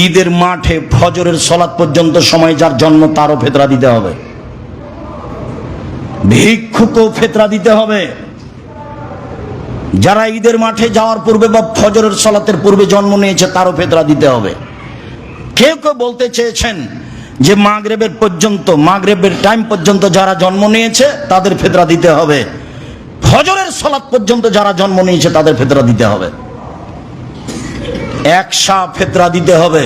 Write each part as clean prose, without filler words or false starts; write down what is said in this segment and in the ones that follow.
ঈদের মাঠে ফজরের সালাত পর্যন্ত সময় যার জন্ম তারও ফিতরা দিতে হবে, ভিক্ষুকও ফিতরা দিতে হবে। যারা ঈদের মাঠে যাওয়ার পূর্বে বা ফজরের সালাতের পূর্বে জন্ম নিয়েছে তারও ফিতরা দিতে হবে। কেউ কেউ বলতে চেয়েছেন যে মাগরিবের পর্যন্ত, মাগরিবের টাইম পর্যন্ত যারা জন্ম নিয়েছে তাদের ফিতরা দিতে হবে, ফজরের সালাত পর্যন্ত যারা জন্ম নিয়েছে তাদের ফিতরা দিতে হবে। একশা ফিতরা দিতে হবে,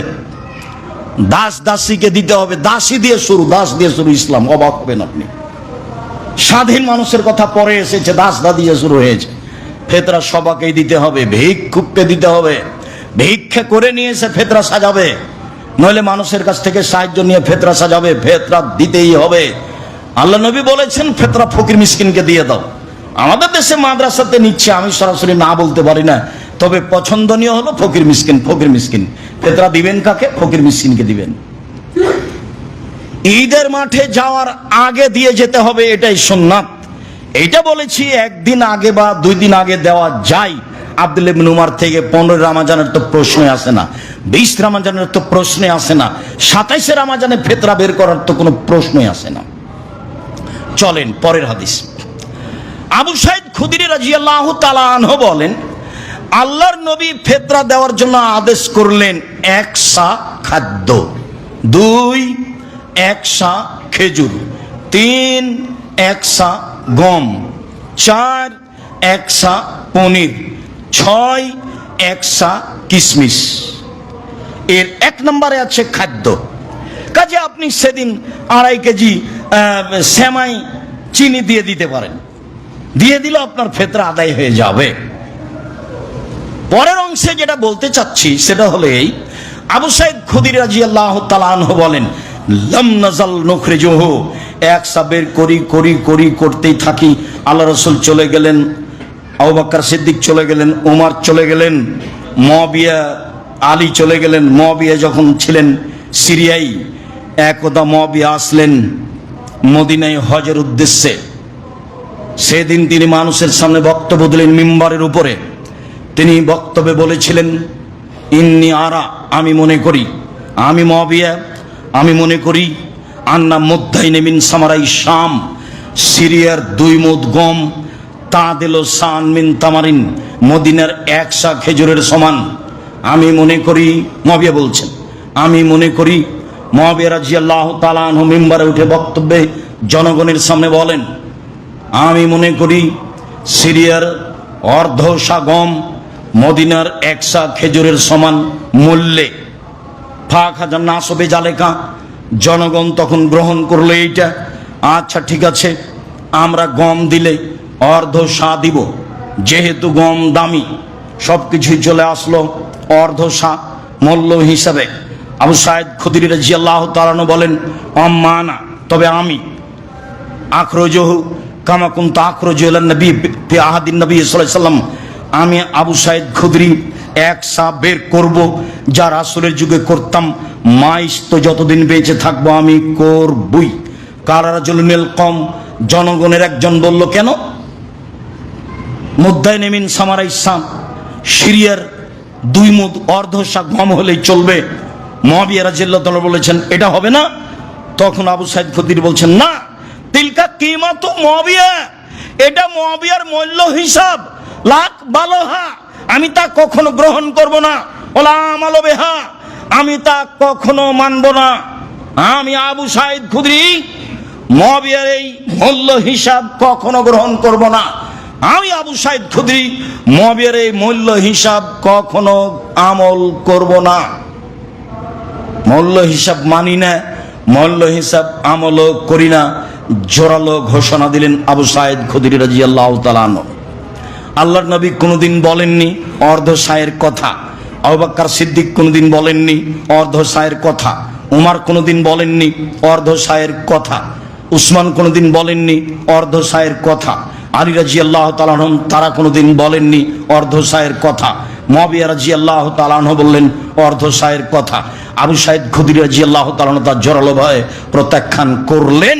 দাস দাসীকে দিতে হবে। দাসী দিয়ে শুরু, দাস দিয়ে শুরু ইসলাম, অবাক হবেন আপনি। স্বাধীন মানুষের কথা পরে এসেছে, দাস দা দিয়ে শুরু হয়েছে। ফিতরা সবাইকেই দিতে হবে, ভিক্ষুককে দিতে হবে। ভিক্ষা করে নিয়ে এসে ফিতরা সাজাবে, নইলে মানুষের কাছ থেকে সাহায্য নিয়ে ফিতরা সাজাবে, ফিতরা দিতেই হবে। আল্লাহ নবী বলেছেন ফিতরা ফকির মিসকিনকে দিয়ে দাও। আমাদের দেশে মাদ্রাসাতে নিচ্ছে, আমি সরাসরি না বলতে পারি না, তবে পছন্দনীয় হলো ফকির মিসকিন। ফকির মিসকিন ফিতরা দিবেন কাকে? ফকির মিসকিনকে দিবেন। ঈদের মাঠে যাওয়ার আগে দিয়ে যেতে হবে, এটাই সুন্নাত। এইটা বলেছি একদিন আগে বা 2 দিন আগে দেওয়া যায়। আব্দুল্লাহ ইবনে উমর থেকে 15 রমজানের তো প্রশ্নই আসে না, 20 রমজানের তো প্রশ্নই আসে না, 27 রমজানে ফিতরা বের করার তো কোনো প্রশ্নই আসে না। চলেন পরের হাদিস। আবু সাঈদ খুদরি রাদিয়াল্লাহু তাআলা আনহু বলেন, আল্লাহর নবী ফিতরা দেওয়ার জন্য আদেশ করলেন 1 সা খাদ্য, 2 1 সা খেজুর, 3 1 সা গম, 4 1 সা পনির, 6 1 সা কিশমিশ। এর 1 নম্বরে আছে খাদ্য। কাজে আপনি সেদিন 2.5 কেজি সেমাই চিনি দিয়ে দিতে পারেন, দিয়ে দিলে আপনার ফিতরা আদায় হয়ে যাবে। পরের অংশে যেটা বলতে চাচ্ছি সেটা হলো এই, আবু সাঈদ খুদরি রাদিয়াল্লাহু তাআলা আনহু বলেন, লাম নাজাল নুখরিজুহু, 1 সা বের করতেই থাকি। আল্লাহ রাসূল চলে গেলেন, আবু বকর সিদ্দিক চলে গেলেন, ওমর চলে গেলেন, মুয়াবিয়া আলী চলে গেলেন। মুয়াবিয়া যখন ছিলেন সিরিয়ায়, একদা মুয়াবিয়া আসলেন মদিনায় হজের উদ্দেশ্যে। সেদিন তিনি মানুষের সামনে বক্তব্য দিলেন মিম্বরের উপরে। তিনি বক্তব্যে বলেছিলেন, ইন্নি আরা, আমি মনে করি, আমি মুয়াবিয়া, আমি মনে করি, আন্না মুদ্দাইন মিন সামারাই শাম, সিরিয়ার 2 মুদ গম, তাদিল সান মিন তামারিন, মদিনার 1 সা খেজুরের সমান। আমি মনে করি, মুয়াবিয়া বলছেন, আমি মনে করি। মুয়াবিয়া রাদিয়াল্লাহু তাআলা আনহু মিম্বরে উঠে বক্তব্যে জনগণের সামনে বলেন, আমি মনে করি সিরিয়ার 1/2 সা গম মদিনার 1 সা খেজুরের সমান মূল্যে। ফাখাজান নাস বেজালেকা, জনগণ তখন গ্রহণ করলো এইটা। আচ্ছা ঠিক আছে, আমরা গম দিলে 1/2 সা দিব, যেহেতু গম দামি, সবকিছুই চলে আসলো 1/2 সা মূল্য হিসাবে। আবু সাঈদ খুদরি রাদিয়াল্লাহু তাআলা বলেন, আম্মানা, তবে আমি, আখরজহু কামা কুনতু আখরজু ইলান নবী ফি আহাদিন নবী সাল্লাল্লাহু আলাইহি ওয়াসাল্লাম, আমি আবু সাঈদ খুদরি 1 সা বের করব, যা রাসূলের যুগে করতাম। মাইস তো যতদিন বেঁচে থাকবো আমি করবই। কালা রাজুলুল কওম, জনগণের একজন বলল, কেন? মুদ্দাইন মিন সামারাই শাম, সিরিয়ার 2 মুদ 1/2 সা গম হলেই চলবে। মুয়াবিয়া রাদিয়াল্লাহু তাআলা বলেছেন, এটা হবে না। তখন আবু সাঈদ খুদরি বলছেন, না, তিলকা কিমাতু মুয়াবিয়া, এটা মুয়াবিয়ার মূল্য হিসাব, লাখ বালোহা, আমি তা কখনো গ্রহণ করব না। ওলা আমাল বিহা, আমি তা কখনো মানব না। আমি আবু সাঈদ খুদরি মুয়াবিয়ার এই মূল্য হিসাব কখনো গ্রহণ করব না। আমি আবু সাঈদ খুদরি মুয়াবিয়ার এই মূল্য হিসাব কখনো আমল করব না। মূল্য হিসাব মানি না, মূল্য হিসাব আমলও করি না, জোরালো ঘোষণা দিলেন আবু সাঈদ খুদরি রাদিয়াল্লাহু তাআলা আনহু। আল্লাহর নবী কোনোদিন বলেননি 1/2 সায়ের কথা, আবু বকর সিদ্দিক কোনোদিন বলেননি 1/2 সায়ের কথা, উমর কোনোদিন বলেননি 1/2 সায়ের কথা, উসমান কোনোদিন বলেননি 1/2 সায়ের কথা, আলী রাদিয়াল্লাহু তাআলা আনহু তারা কোনোদিন বলেননি 1/2 সায়ের কথা। মুয়াবিয়া রাদিয়াল্লাহু তাআলা আনহু বললেন 1/2 সায়ের কথা। আবু সাঈদ খুদরি রাদিয়াল্লাহু তাআলা আনহু তার জোরালো ভয়ে প্রত্যাখ্যান করলেন।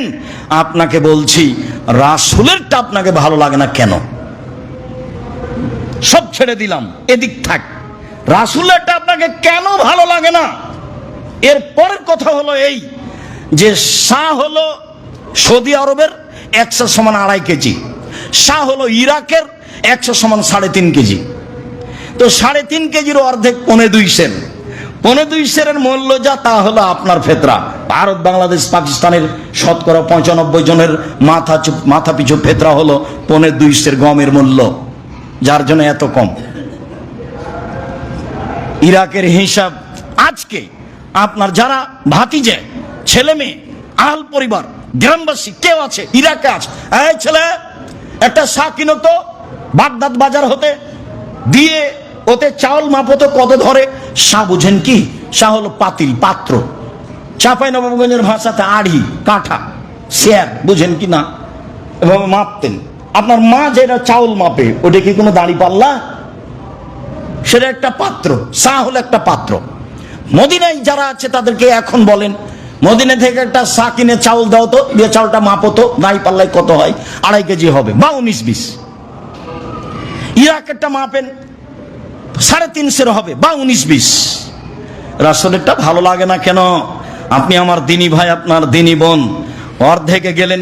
আপনাকে বলছি, রাসূলেরটা আপনাকে ভালো লাগে না কেন? সব ছেড়ে দিলাম, এদিক থাক, রাসূলেরটা আপনাকে কেন ভালো লাগে না? এর পরের কথা হলো এই যে শাহ হলো সৌদি আরবের 100 সমান 2.5 কেজি, শাহ হলো ইরাকের 100 সমান 3.5 কেজি। তো 3.5 কেজির অর্ধেক 1.25 সের, 1.25 সেরের মূল্য যা তা হলো আপনার ফেতরা। ভারত, বাংলাদেশ, পাকিস্তানের শতকরা 95 জনের মাথা পিছু ফেতরা হলো 1.25 সের গমের মূল্য, যার জন্য এত কম। ইরাকের হিসাব আজকে আপনার যারা ভাতিজে, ছেলে মেয়ে, আহল পরিবার, গ্রামবাসী কেউ আছে ইরাকে আছে, এই ছেলে একটা শাহ কিনো তো বাগদাদ বাজার হতে, দিয়ে ওতে চাউল মাপতো কত ধরে। শাহ বুঝেন কি? শাহ হলো পাতিল, পাত্র। চাঁপাইনবাবগঞ্জের ভাষাতে আড়ি, কাঠা, শেয়ার, বুঝেন কি না? এভাবে মাপতেন। আপনার মা যেটা চাউল মাপে ওটা কি কোনো দাঁড়ি পাল্লা? সেটা একটা পাত্র। শাহ হলো একটা পাত্র। মদিনায় যারা আছে তাদেরকে এখন বলেন, মদিনা থেকে একটা শাহ কিনে চাউল দাও তো, দিয়ে চাউলটা মাপতো, দাঁড়ি পাল্লায় কত হয়, 2.5 কেজি হবে বা 19-20। ইরাকেরটা মাপেন 3.5 হবে বা 19-20। রাসূলেরটা ভালো লাগে না কেন? আপনি আমার দিনী ভাই, আপনার দিনী বোন, অর্ধেকে গেলেন